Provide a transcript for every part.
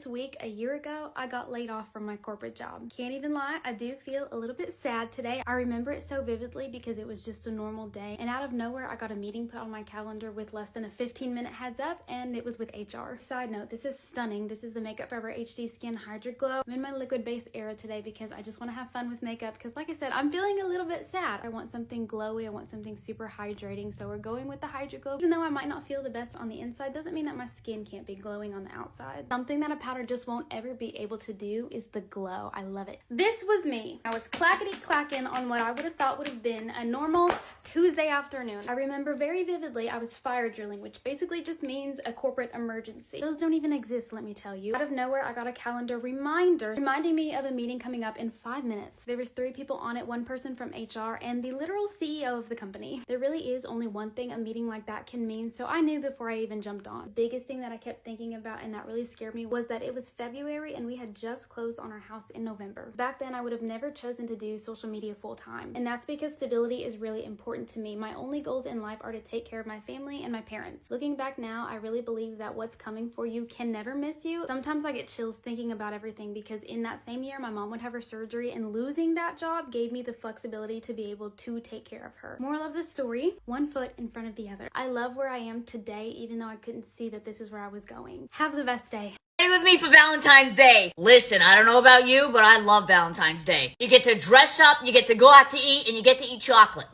This week, a year ago, I got laid off from my corporate job. Can't even lie, I do feel a little bit sad today. I remember it so vividly because it was just a normal day, and out of nowhere, I got a meeting put on my calendar with less than a 15-minute heads up, and it was with HR. Side note, this is stunning. This is the Makeup Forever HD Skin Hydra Glow. I'm in my liquid-based era today because I just want to have fun with makeup because, like I said, I'm feeling a little bit sad. I want something glowy. I want something super hydrating, so we're going with the Hydra Glow. Even though I might not feel the best on the inside, doesn't mean that my skin can't be glowing on the outside. Something that a powder just won't ever be able to do is the glow. I love it. This was me. I was clackety-clacking on what I would have thought would have been a normal Tuesday afternoon. I remember very vividly I was fire drilling, which basically just means a corporate emergency. Those don't even exist, let me tell you. Out of nowhere, I got a calendar reminder reminding me of a meeting coming up in 5 minutes. There was 3 people on it, 1 person from HR, and the literal CEO of the company. There really is only one thing a meeting like that can mean, so I knew before I even jumped on. The biggest thing that I kept thinking about and that really scared me was that it was February and we had just closed on our house in November. Back then, I would have never chosen to do social media full time, and that's because stability is really important to me. My only goals in life are to take care of my family and my parents. Looking back now, I really believe that what's coming for you can never miss you. Sometimes I get chills thinking about everything because in that same year, my mom would have her surgery, and losing that job gave me the flexibility to be able to take care of her. Moral of the story, one foot in front of the other. I love where I am today, even though I couldn't see that this is where I was going. Have the best day. With me for Valentine's Day. Listen, I don't know about you, but I love Valentine's Day. You get to dress up, you get to go out to eat, and you get to eat chocolate.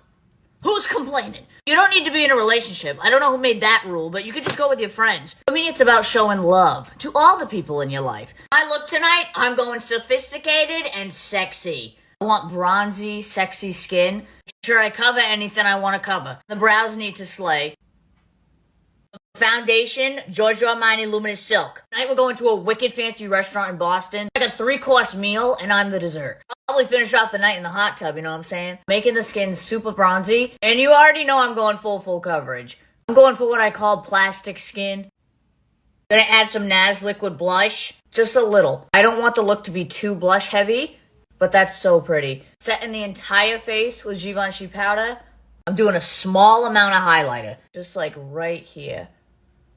Who's complaining? You don't need to be in a relationship. I don't know who made that rule, but you could just go with your friends. For me, it's about showing love to all the people in your life. My look tonight, I'm going sophisticated and sexy. I want bronzy, sexy skin. Sure, I cover anything I want to cover. The brows need to slay. Foundation, Giorgio Armani Luminous Silk. Tonight we're going to a wicked fancy restaurant in Boston. Like a 3-course meal, and I'm the dessert. I'll probably finish off the night in the hot tub, you know what I'm saying? Making the skin super bronzy. And you already know I'm going full coverage. I'm going for what I call plastic skin. Gonna add some NAS liquid blush. Just a little. I don't want the look to be too blush heavy, but that's so pretty. Setting the entire face with Givenchy powder. I'm doing a small amount of highlighter. Just like right here.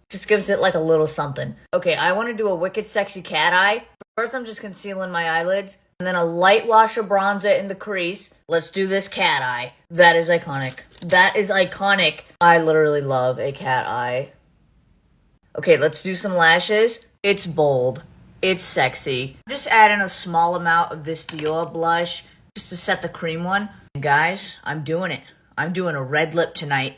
Just gives it like a little something. Okay, I want to do a wicked sexy cat eye. First, I'm just concealing my eyelids. And then a light wash of bronzer in the crease. Let's do this cat eye. That is iconic. That is iconic. I literally love a cat eye. Okay, let's do some lashes. It's bold. It's sexy. I'm just adding a small amount of this Dior blush just to set the cream one. And guys, I'm doing it. I'm doing a red lip tonight.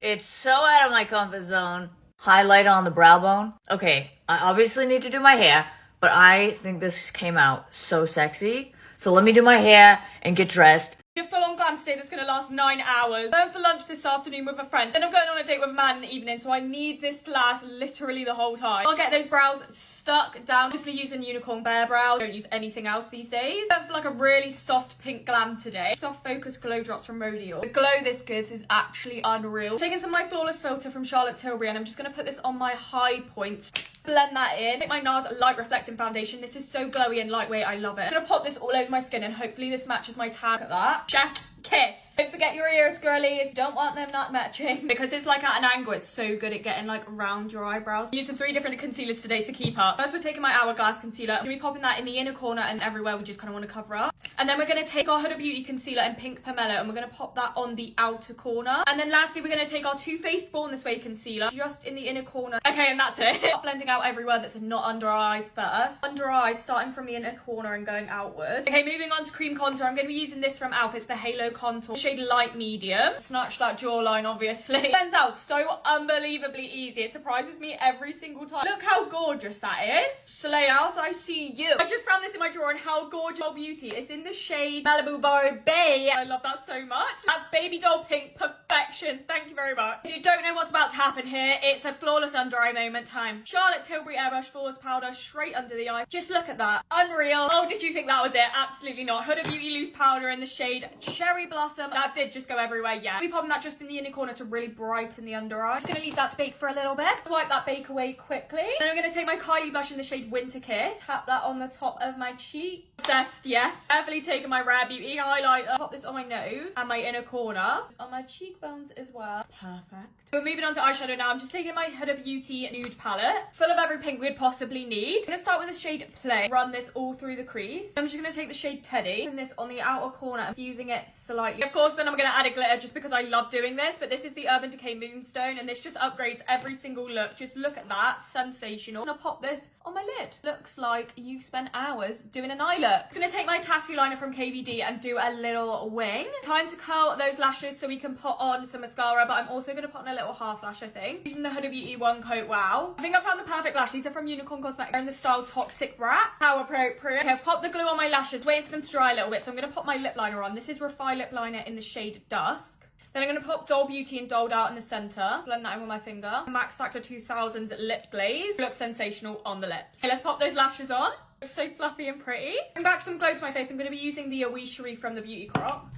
It's so out of my comfort zone. Highlight on the brow bone. Okay, I obviously need to do my hair, but I think this came out so sexy. So let me do my hair and get dressed. A full-on glam today that's going to last 9 hours. Going for lunch this afternoon with a friend. Then I'm going on a date with a man in the evening, so I need this to last literally the whole time. I'll get those brows stuck down. Obviously using unicorn bear brows. Don't use anything else these days. Going for like a really soft pink glam today. Soft focus glow drops from Rodial. The glow this gives is actually unreal. Taking some of my Flawless filter from Charlotte Tilbury, and I'm just going to put this on my high points. Blend that in. Take my NARS light reflecting foundation. This is so glowy and lightweight. I love it. I'm going to pop this all over my skin, and hopefully this matches my tag. Look at that. Chef's kiss. Don't forget your ears, girlies. Don't want them not matching because it's like at an angle. It's so good at getting like around your eyebrows. I'm using 3 different concealers today to keep up. First, we're taking my Hourglass concealer. We're going to be popping that in the inner corner and everywhere we just kind of want to cover up. And then we're going to take our Huda Beauty concealer in Pink Pomelo, and we're going to pop that on the outer corner. And then lastly, we're going to take our Too Faced Born This Way concealer just in the inner corner. Okay, and that's it. Blending out everywhere that's not under our eyes first. Under our eyes, starting from the inner corner and going outward. Okay, moving on to cream contour. I'm going to be using this from Alpha. It's the Halo Contour. Shade light medium. Snatch that jawline, obviously. Blends out so unbelievably easy. It surprises me every single time. Look how gorgeous that is. Slay out, I see you. I just found this in my drawer, and how gorgeous. Oh, beauty. It's in the shade Malibu Barbie. I love that so much. That's baby doll pink perfection. Thank you very much. If you don't know what's about to happen here, it's a flawless under eye moment time. Charlotte Tilbury Airbrush Flawless Powder straight under the eye. Just look at that. Unreal. Oh, did you think that was it? Absolutely not. Huda Beauty Loose Powder in the shade Cherry Cherry Blossom. That did just go everywhere, yeah. We popping that just in the inner corner to really brighten the under eye. Just gonna leave that to bake for a little bit. Wipe that bake away quickly. Then I'm gonna take my Kylie blush in the shade Winter Kiss. Tap that on the top of my cheek. Obsessed, yes. Carefully taking my Rare Beauty highlighter. Pop this on my nose and my inner corner. On my cheekbones as well. Perfect. We're moving on to eyeshadow now. I'm just taking my Huda Beauty nude palette, full of every pink we'd possibly need. I'm gonna start with the shade Play. Run this all through the crease. I'm just gonna take the shade Teddy, put this on the outer corner and fusing it slightly. Of course, then I'm gonna add a glitter just because I love doing this, but this is the Urban Decay Moonstone and this just upgrades every single look. Just look at that, sensational. I'm gonna pop this on my lid. Looks like you've spent hours doing an eye look. I'm gonna take my tattoo liner from KVD and do a little wing. Time to curl those lashes so we can put on some mascara, but I'm also gonna put on a little half lash, I think. Using the Huda Beauty One Coat Wow. I think I found the perfect lash. These are from Unicorn Cosmetics. They're in the style Toxic Brat. How appropriate. Okay, I've popped the glue on my lashes, waiting for them to dry a little bit, so I'm gonna pop my lip liner on. This is Refi Lip Liner in the shade Dusk. Then I'm going to pop Doll Beauty and Dolled Out in the centre. Blend that in with my finger. Max Factor 2000's Lip Glaze. Looks sensational on the lips. Okay, let's pop those lashes on. Looks so fluffy and pretty. Bring back some glow to my face. I'm going to be using the Awi Cherie from the Beauty Crop.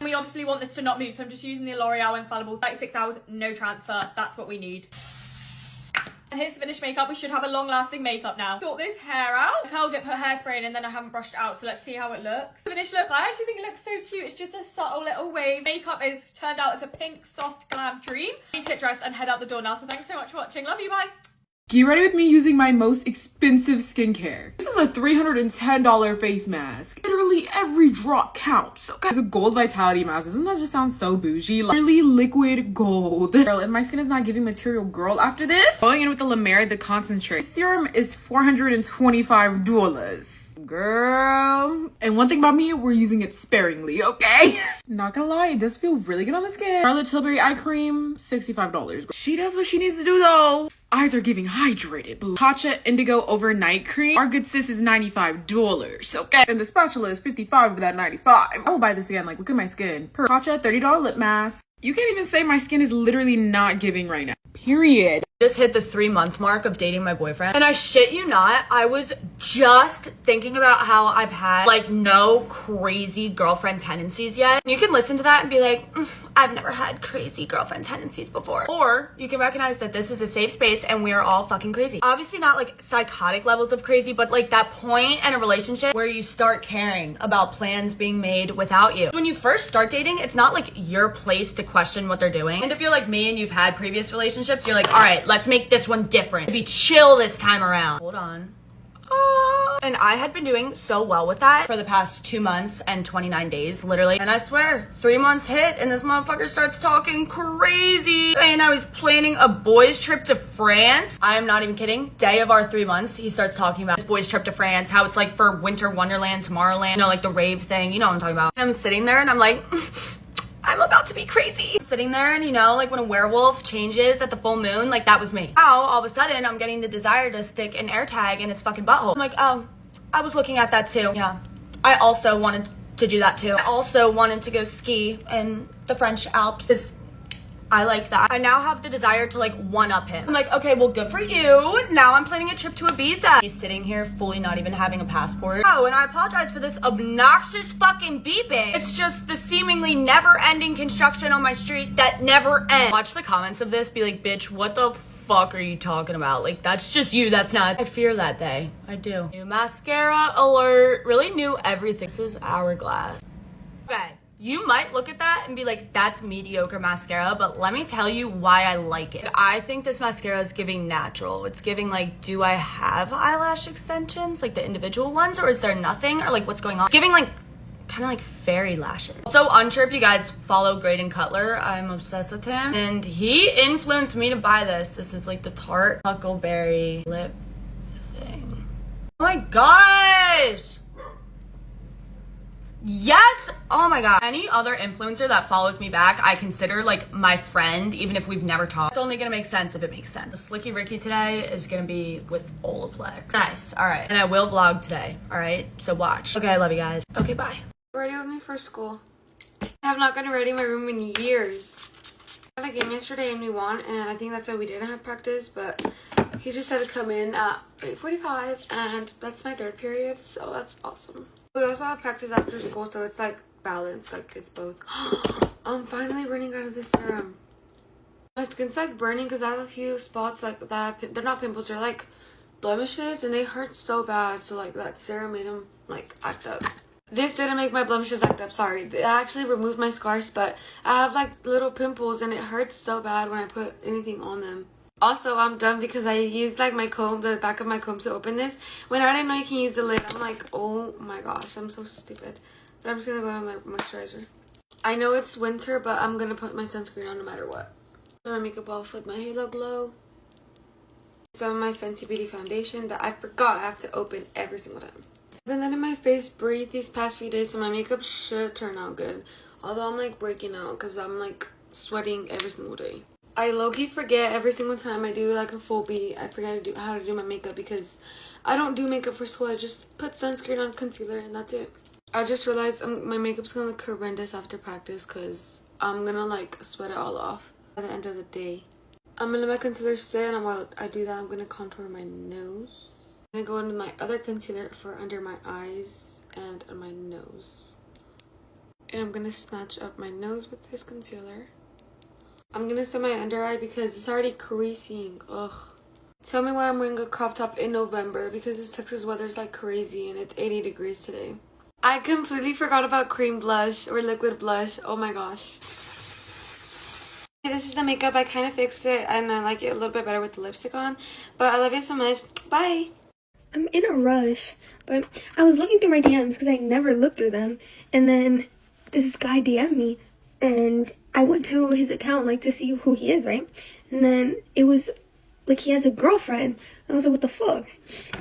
We obviously want this to not move, so I'm just using the L'Oreal Infallible 36 hours, no transfer. That's what we need. And here's the finished makeup. We should have a long-lasting makeup now. Sort this hair out. I curled it, put hairspray in, and then I haven't brushed it out, so let's see how it looks. Finished look. I actually think it looks so cute. It's just a subtle little wave. Makeup is turned out as a pink, soft glam dream. I need to get dressed and head out the door now, so thanks so much for watching. Love you, bye. Get ready with me using my most expensive skincare. This is a $310 face mask. Literally every drop counts, okay? It's a gold vitality mask. Doesn't that just sound so bougie? Like, literally liquid gold. Girl, if my skin is not giving material girl after this, going in with the La Mer, the concentrate. This serum is $425. Girl. And one thing about me, we're using it sparingly, okay? Not gonna lie, it does feel really good on the skin. Charlotte Tilbury eye cream, $65. She does what she needs to do though. Eyes are giving hydrated, boo. Tatcha Indigo Overnight Cream. Our good sis is $95, okay? And the spatula is $55 of that $95. I will buy this again, like look at my skin. Per Tatcha $30 lip mask. You can't even say my skin is literally not giving right now. Period. Just hit the 3-month mark of dating my boyfriend, and I shit you not, I was just thinking about how I've had like no crazy girlfriend tendencies yet. You can listen to that and be like, I've never had crazy girlfriend tendencies before, or you can recognize that this is a safe space and we are all fucking crazy. Obviously not like psychotic levels of crazy, but like that point in a relationship where you start caring about plans being made without you. When you first start dating, it's not like your place to question what they're doing, and if you're like me and you've had previous relationships, you're like, all right, let's make this one different. Be chill this time around. Hold on. And I had been doing so well with that for the past 2 months and 29 days, literally. And I swear, 3 months hit and this motherfucker starts talking crazy. Saying I was planning a boys trip to France. I am not even kidding. Day of our 3 months, he starts talking about this boys trip to France, how it's like for Winter Wonderland, Tomorrowland, you know, like the rave thing. You know what I'm talking about. And I'm sitting there and I'm like, I'm about to be crazy. Sitting there and, you know, like when a werewolf changes at the full moon, like that was me. Now, all of a sudden, I'm getting the desire to stick an air tag in his fucking butthole. I'm like, oh, I was looking at that too. Yeah. I also wanted to do that too. I also wanted to go ski in the French Alps. I like that. I now have the desire to like one-up him. I'm like, okay, well, good for you. Now I'm planning a trip to Ibiza. He's sitting here fully not even having a passport. Oh, and I apologize for this obnoxious fucking beeping. It's just the seemingly never-ending construction on my street that never ends. Watch the comments of this, be like, bitch, what the fuck are you talking about? Like, that's just you, that's not. I fear that day. I do. New mascara alert. Really new everything. This is Hourglass. Okay. You might look at that and be like, that's mediocre mascara, but let me tell you why I like it. I think this mascara is giving natural. It's giving like, do I have eyelash extensions, like the individual ones, or is there nothing, or like what's going on? It's giving like, kind of like fairy lashes. So unsure if you guys follow Graydon Cutler. I'm obsessed with him, and he influenced me to buy this. This is like the Tarte Huckleberry lip thing. Oh my gosh! Yes! Oh my god. Any other influencer that follows me back, I consider like my friend, even if we've never talked. It's only gonna make sense if it makes sense. The Slicky Ricky today is gonna be with Olaplex. Nice. Alright. And I will vlog today. Alright? So watch. Okay, I love you guys. Okay, bye. Ready with me for school. I have not gotten ready in my room in years. I had a game yesterday and we won, and I think that's why we didn't have practice, but he just had to come in at 8:45, and that's my third period, so that's awesome. We also have practice after school, so it's like balanced, like it's both. I'm finally running out of this serum. My skin's like burning because I have a few spots like that. They're not pimples, they're like blemishes, and they hurt so bad. So like that serum made them like act up. This didn't make my blemishes act up, sorry. It actually removed my scars, but I have like little pimples and it hurts so bad when I put anything on them. Also, I'm done because I used like my comb, the back of my comb to open this. When I didn't know you can use the lid, I'm like, oh my gosh, I'm so stupid. But I'm just gonna go on my moisturizer. I know it's winter, but I'm gonna put my sunscreen on no matter what. My makeup off with my Halo Glow. Some of my Fenty Beauty foundation that I forgot I have to open every single time. I've been letting my face breathe these past few days, so my makeup should turn out good. Although I'm like breaking out because I'm like sweating every single day. I low-key forget every single time I do like a full beat. I forget how to do my makeup because I don't do makeup for school. I just put sunscreen on, concealer, and that's it. I just realized my makeup's gonna look horrendous after practice because I'm gonna like sweat it all off by the end of the day. I'm gonna let my concealer sit, and while I do that, I'm gonna contour my nose. I'm gonna go into my other concealer for under my eyes and on my nose. And I'm gonna snatch up my nose with this concealer. I'm gonna set my under eye because it's already creasing. Ugh. Tell me why I'm wearing a crop top in November, because this Texas weather's like crazy and it's 80 degrees today. I completely forgot about cream blush or liquid blush. Oh my gosh. This is the makeup. I kind of fixed it and I like it a little bit better with the lipstick on. But I love you so much. Bye. I'm in a rush, but I was looking through my DMs because I never looked through them. And then this guy DM'd me and I went to his account like to see who he is, right? And then it was like he has a girlfriend. I was like, what the fuck?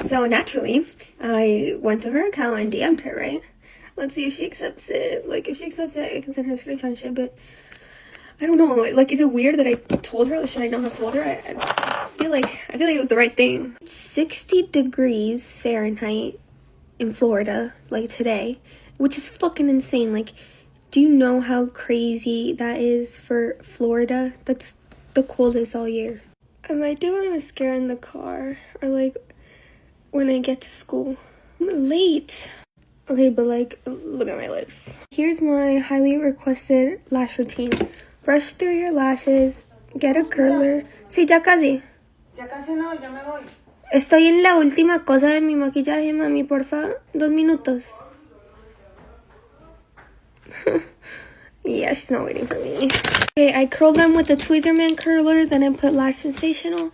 So naturally, I went to her account and DM'd her, right? Let's see if she accepts it. Like if she accepts it, I can send her a screenshot and shit, but I don't know. Like, is it weird that I told her? Or should I not have told her? I feel like it was the right thing. 60 degrees Fahrenheit in Florida, like today, which is fucking insane. Like, do you know how crazy that is for Florida? That's the coldest all year. I might do a mascara in the car or like when I get to school. I'm late. Okay, but like, look at my lips. Here's my highly requested lash routine. Brush through your lashes, get a curler. Sí, ya casi. Ya casi no, ya me voy. Estoy en la última cosa de mi maquillaje, mami, porfa. 2 minutos. Yeah, she's not waiting for me. Okay, I curled them with the Tweezerman curler, then I put Lash Sensational,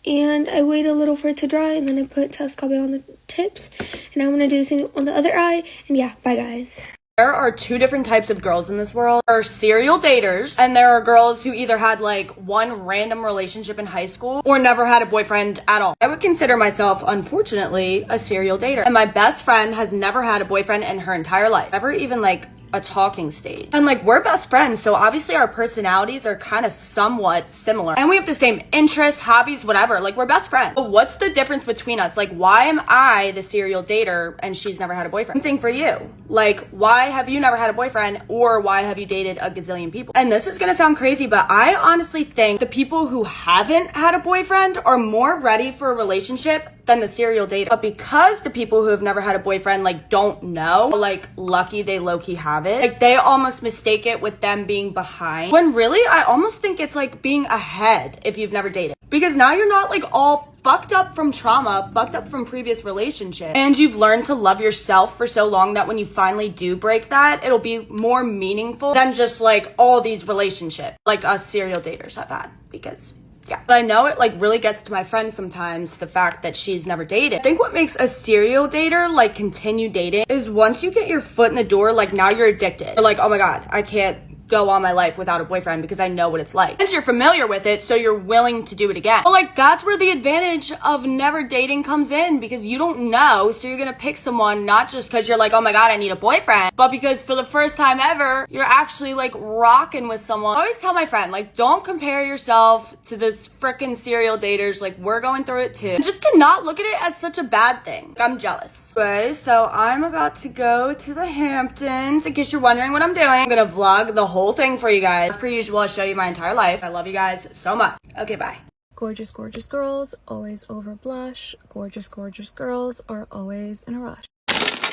and I wait a little for it to dry, and then I put Telescopic on the tips, and I'm gonna do the same on the other eye, and yeah, bye guys. There are two different types of girls in this world. There are serial daters, and there are girls who either had like one random relationship in high school or never had a boyfriend at all. I would consider myself, unfortunately, a serial dater. And my best friend has never had a boyfriend in her entire life. Ever even like a talking stage. And like, we're best friends, so obviously our personalities are kind of somewhat similar. And we have the same interests, hobbies, whatever. Like, we're best friends. But what's the difference between us? Like, why am I the serial dater and she's never had a boyfriend? Same thing for you. Like, why have you never had a boyfriend, or why have you dated a gazillion people? And this is gonna sound crazy, but I honestly think the people who haven't had a boyfriend are more ready for a relationship than the serial dater. But because the people who have never had a boyfriend like don't know, like lucky they low-key have it, like they almost mistake it with them being behind, when really I almost think it's like being ahead if you've never dated, because now you're not like all fucked up from trauma, fucked up from previous relationships, and you've learned to love yourself for so long that when you finally do break that, it'll be more meaningful than just like all these relationships like us serial daters have had. Because yeah. But I know it like really gets to my friends sometimes, the fact that she's never dated. I think what makes a serial dater like continue dating is once you get your foot in the door, like now you're addicted. You're like, oh my God, I can't go on my life without a boyfriend because I know what it's like. And you're familiar with it, so you're willing to do it again. But like, that's where the advantage of never dating comes in, because you don't know, so you're gonna pick someone not just because you're like, oh my God, I need a boyfriend, but because for the first time ever, you're actually like rocking with someone. I always tell my friend, like, don't compare yourself to this frickin' serial daters. Like, we're going through it too. And just to not look at it as such a bad thing. I'm jealous. Anyway, so I'm about to go to the Hamptons. In case you're wondering what I'm doing, I'm gonna vlog the whole thing for you guys. As per usual, I'll show you my entire life. I love you guys so much. Okay, bye. Gorgeous, gorgeous girls always over blush. Gorgeous, gorgeous girls are always in a rush.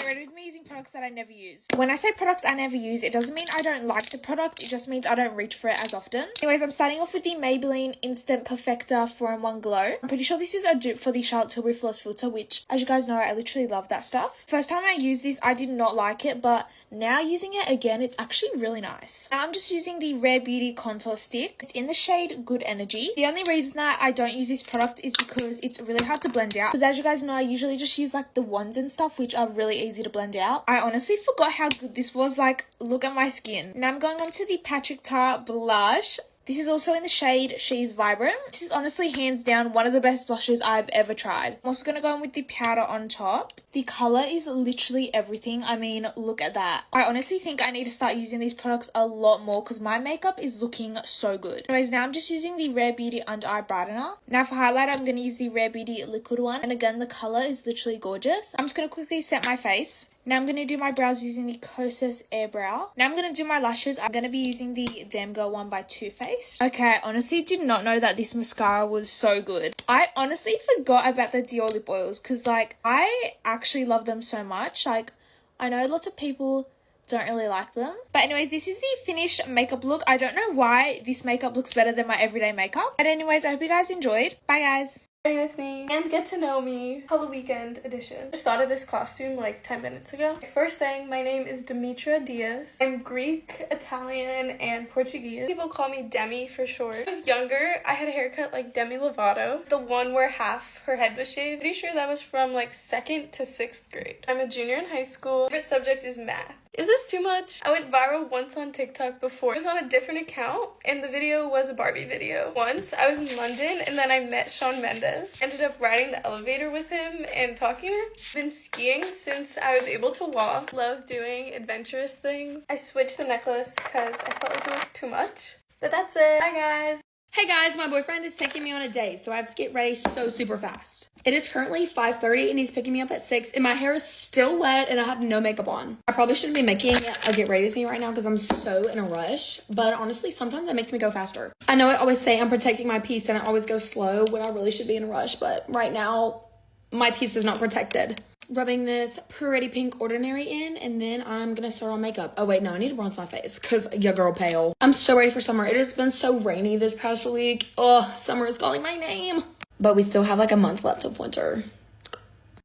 ready with me using products that I never use. When I say products I never use, it doesn't mean I don't like the product, it just means I don't reach for it as often. Anyways, I'm starting off with the Maybelline Instant Perfector 4-in-1 Glow. I'm pretty sure this is a dupe for the Charlotte Tilbury Flawless Filter, which, as you guys know, I literally love that stuff. First time I used this, I did not like it, but now using it again, it's actually really nice. Now I'm just using the Rare Beauty Contour Stick. It's in the shade Good Energy. The only reason that I don't use this product is because it's really hard to blend out. Because as you guys know, I usually just use like the ones and stuff, which are really easy to blend out. I honestly forgot how good this was. Like, look at my skin. Now I'm going on to the Patrick Ta blush. This is also in the shade She's Vibrant. This is honestly hands down one of the best blushes I've ever tried. I'm also going to go in with the powder on top. The colour is literally everything. I mean, look at that. I honestly think I need to start using these products a lot more because my makeup is looking so good. Anyways, now I'm just using the Rare Beauty Under Eye Brightener. Now for highlighter, I'm going to use the Rare Beauty Liquid one. And again, the colour is literally gorgeous. I'm just going to quickly set my face. Now I'm going to do my brows using the Kosas Air Brow. Now I'm going to do my lashes. I'm going to be using the Damn Girl one by Too Faced. Okay, I honestly did not know that this mascara was so good. I honestly forgot about the Dior lip oils because, like, I actually love them so much. Like, I know lots of people don't really like them. But anyways, this is the finished makeup look. I don't know why this makeup looks better than my everyday makeup. But anyways, I hope you guys enjoyed. Bye, guys. With me and get to know me Halloween edition. Just thought of this costume like 10 minutes ago. First thing, my name is Demetra Diaz. I'm Greek, Italian, and Portuguese. People call me Demi for short. When I was younger, I had a haircut like Demi Lovato, the one where half her head was shaved. Pretty sure that was from like 2nd to 6th grade. I'm a junior in high school. My favorite subject is math. Is this too much? I went viral once on TikTok before. It was on a different account, and the video was a Barbie video. Once, I was in London, and then I met Shawn Mendes. Ended up riding the elevator with him and talking to him. I've been skiing since I was able to walk. Love doing adventurous things. I switched the necklace because I felt like it was too much. But that's it. Bye, guys. Hey guys, my boyfriend is taking me on a date, so I have to get ready so super fast. It is currently 5:30 and he's picking me up at 6 and my hair is still wet and I have no makeup on. I probably shouldn't be making a get ready with me right now because I'm so in a rush, but honestly, sometimes that makes me go faster. I know I always say I'm protecting my peace and I always go slow when I really should be in a rush, but right now, my peace is not protected. Rubbing this pretty pink Ordinary in, and then I'm gonna start on makeup. Oh wait, no, I need to bronze my face because your girl pale. I'm so ready for summer. It has been so rainy this past week. Oh, summer is calling my name. But we still have like a month left of winter.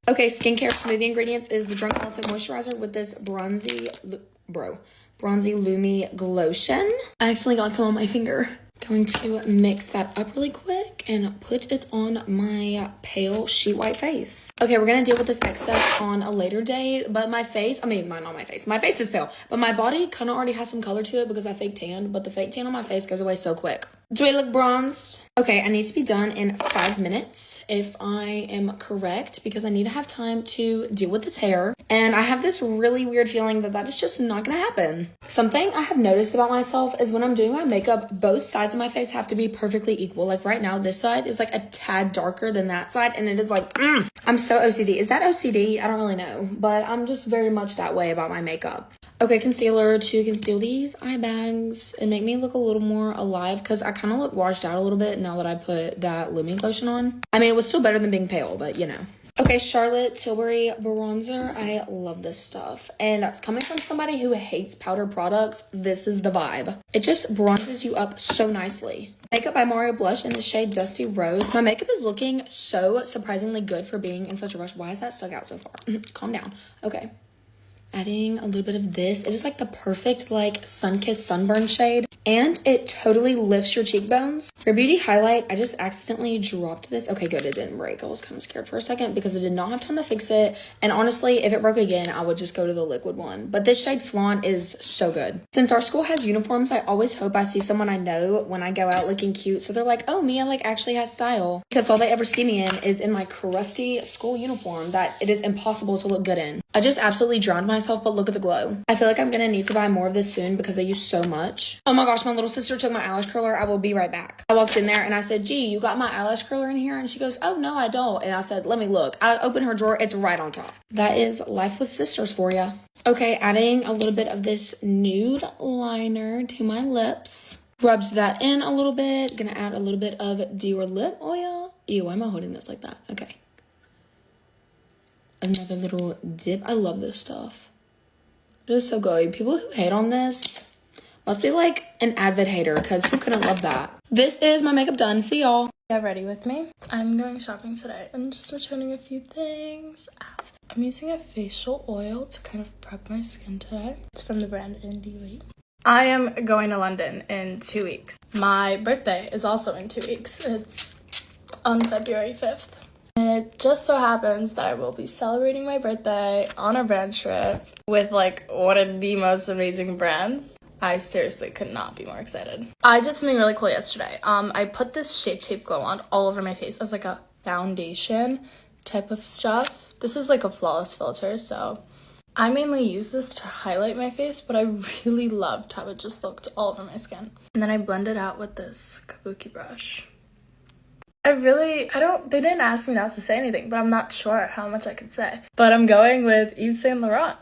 Okay, skincare smoothie ingredients is the Drunk Elephant Moisturizer with this bronzy Lumi Glotion. I accidentally got some on my finger. Going to mix that up really quick and put it on my pale sheet white face. Okay, we're gonna deal with this excess on a later date, but my face is pale, but my body kind of already has some color to it because I fake tanned, but the fake tan on my face goes away so quick. Do I look bronzed? Okay, I need to be done in 5 minutes if I am correct because I need to have time to deal with this hair. And I have this really weird feeling that is just not gonna happen. Something I have noticed about myself is when I'm doing my makeup, both sides of my face have to be perfectly equal. Like right now, this side is like a tad darker than that side and it is like, I'm so OCD. Is that OCD? I don't really know, but I'm just very much that way about my makeup. Okay, concealer to conceal these eye bags and make me look a little more alive because I kind of look washed out a little bit now that I put that Lumi lotion on. I mean, it was still better than being pale, but you know. Okay, Charlotte Tilbury bronzer. I love this stuff. And it's coming from somebody who hates powder products. This is the vibe. It just bronzes you up so nicely. Makeup by Mario Blush in the shade Dusty Rose. My makeup is looking so surprisingly good for being in such a rush. Why is that stuck out so far? Calm down. Okay. Adding a little bit of this. It is like the perfect like sun-kissed sunburn shade. And it totally lifts your cheekbones. For beauty highlight, I just accidentally dropped this. Okay, good, it didn't break. I was kind of scared for a second because I did not have time to fix it. And honestly, if it broke again, I would just go to the liquid one. But this shade Flaunt is so good. Since our school has uniforms, I always hope I see someone I know when I go out looking cute. So they're like, oh, Mia like actually has style. Because all they ever see me in is in my crusty school uniform that it is impossible to look good in. I just absolutely drowned myself, but look at the glow. I feel like I'm gonna need to buy more of this soon because they use so much. Oh my gosh, my little sister took my eyelash curler. I will be right back. I walked in there and I said, gee, you got my eyelash curler in here? And she goes, oh no, I don't. And I said, let me look. I opened her drawer. It's right on top. That is life with sisters for you. Okay, adding a little bit of this nude liner to my lips. Rubbed that in a little bit. Gonna add a little bit of Dior lip oil. Ew, why am I holding this like that? Okay. another little dip. I love this stuff. It is so good. People who hate on this must be like an avid hater, because who couldn't love that? This is my makeup done. See y'all. Get ready with me. I'm going shopping today. I'm just returning a few things. Ow. I'm using a facial oil to kind of prep my skin today. It's from the brand Indie. I am going to London in 2 weeks. My birthday is also in 2 weeks. It's on February 5th. It just so happens that I will be celebrating my birthday on a brand trip with like one of the most amazing brands. I seriously could not be more excited. I did something really cool yesterday. I put this Shape Tape Glow on all over my face as like a foundation type of stuff. This is like a flawless filter, so I mainly use this to highlight my face, but I really loved how it just looked all over my skin. And then I blend it out with this kabuki brush. They didn't ask me not to say anything, but I'm not sure how much I could say. But I'm going with Yves Saint Laurent.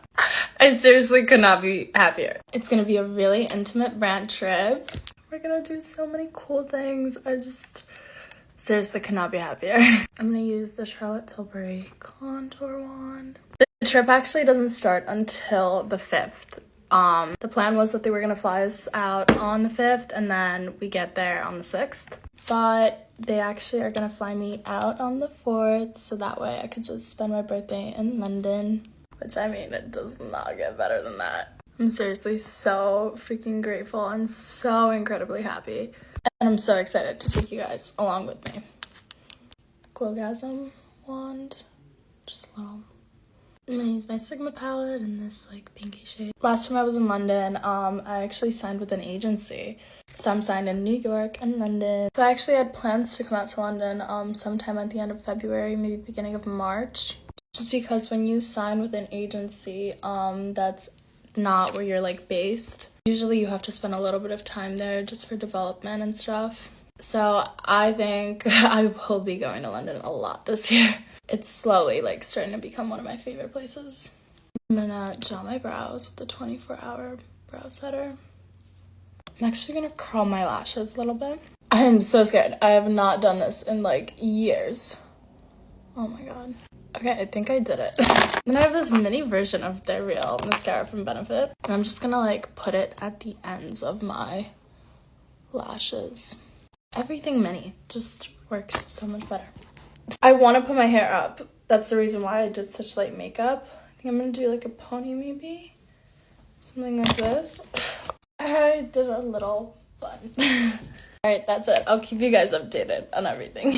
I seriously could not be happier. It's gonna be a really intimate brand trip. We're gonna do so many cool things. I just seriously could not be happier. I'm gonna use the Charlotte Tilbury contour wand. The trip actually doesn't start until the 5th. The plan was that they were gonna fly us out on the 5th and then we get there on the 6th. But they actually are gonna fly me out on the 4th, so that way I could just spend my birthday in London. Which, I mean, it does not get better than that. I'm seriously so freaking grateful and so incredibly happy. And I'm so excited to take you guys along with me. Glowgasm wand, just a little. I'm gonna use my Sigma palette in this like pinky shade. Last time I was in London, I actually signed with an agency. So I'm signed in New York and London. So I actually had plans to come out to London sometime at the end of February, maybe beginning of March. Just because when you sign with an agency, that's not where you're like based. Usually you have to spend a little bit of time there just for development and stuff. So I think I will be going to London a lot this year. It's slowly like starting to become one of my favorite places. I'm gonna gel my brows with the 24-hour brow setter. I'm actually gonna curl my lashes a little bit. I'm so scared. I have not done this in like years. Oh my god. Okay, I think I did it. Then I have this mini version of their real mascara from Benefit. And I'm just gonna like put it at the ends of my lashes. Everything mini just works so much better. I want to put my hair up. That's the reason why I did such light makeup. I think I'm gonna do like a pony maybe. Something like this. I did a little bun. Alright, that's it. I'll keep you guys updated on everything.